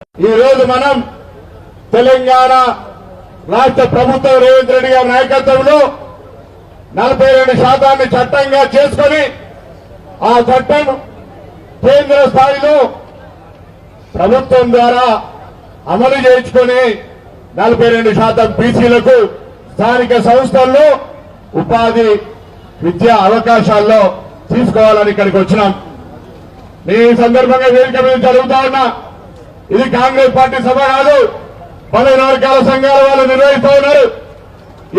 ఈ రోజు మనం తెలంగాణ రాష్ట్ర ప్రభుత్వం రేవంత్ రెడ్డి గారి నాయకత్వంలో 42% చట్టంగా చేసుకొని ఆ చట్టం కేంద్ర స్థాయిలో ప్రభుత్వం ద్వారా అమలు చేయించుకొని 42% బీసీలకు స్థానిక సంస్థల్లో ఉపాధి విద్యా అవకాశాల్లో తీసుకోవాలని ఇక్కడికి వచ్చినాం. ఈ సందర్భంగా వేదిక మీద జరుగుతా ఉన్నా ఇది కాంగ్రెస్ పార్టీ సభ కాదు, 15 వర్గాల సంఘాల వాళ్ళు నిర్వహిస్తూ ఉన్నారు.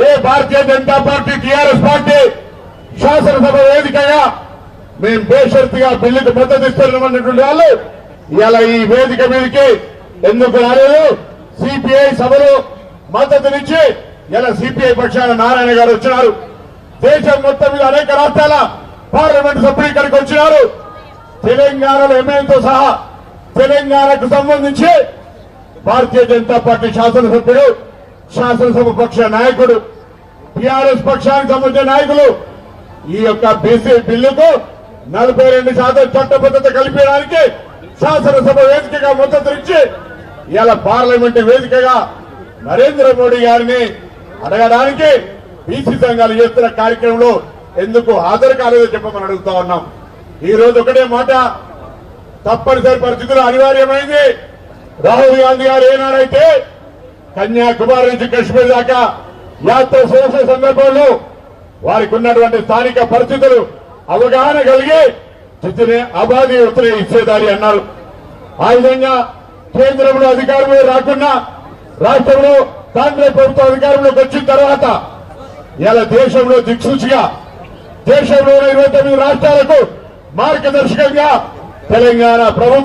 ఏ Bharatiya Janata party TRS party శాసనసభ వేదికగా మేము బేషరతుగా బిల్లుకు మద్దతు ఇస్తున్నటువంటి వాళ్ళు ఇలా ఈ వేదిక మీదకి ఎందుకు రాలేదు? సిపిఐ సభలో మద్దతునిచ్చి ఇలా సిపిఐ పక్షాన నారాయణ గారు వచ్చినారు. దేశం మొత్తం మీద అనేక రాష్ట్రాల పార్లమెంట్ సభ్యులు ఇక్కడికి వచ్చినారు. తెలంగాణలో ఎంఐఎంతో సహా తెలంగాణకు సంబంధించి భారతీయ జనతా పార్టీ శాసనసభ్యుడు, శాసనసభ పక్ష నాయకుడు, టీఆర్ఎస్ పక్షానికి సంబంధించిన నాయకులు ఈ యొక్క బీసీ బిల్లుకు 42% చట్టబద్ధత కల్పించడానికి శాసనసభ వేదికగా మద్దతునిచ్చి ఇలా పార్లమెంట్ వేదికగా నరేంద్ర మోడీ గారిని అడగడానికి బీసీ సంఘాలు చేస్తున్న కార్యక్రమంలో ఎందుకు హాజరు కాలేదో చెప్పమని అడుగుతా ఉన్నాం. ఈ రోజు ఒకటే మాట, తప్పనిసరి పరిస్థితులు అనివార్యమైంది. రాహుల్ గాంధీ గారు ఏనాడైతే కన్యాకుమారి నుంచి కశ్మీర్ దాకా యాత్ర చేసే సందర్భంలో వారికి ఉన్నటువంటి స్థానిక పరిస్థితులు అవగాహన కలిగి జితనే ఆబాదీ ఉత్తరే ఇచ్చేదారి అన్నారు. ఆ విధంగా కేంద్రంలో అధికారంలో రాకుండా రాష్ట్రంలో కాంగ్రెస్ ప్రభుత్వం అధికారంలోకి వచ్చిన తర్వాత ఇలా దేశంలో దిక్సూచిగా దేశంలో 29 రాష్ట్రాలకు మార్గదర్శకంగా తెలంగాణ ప్రభుత్వం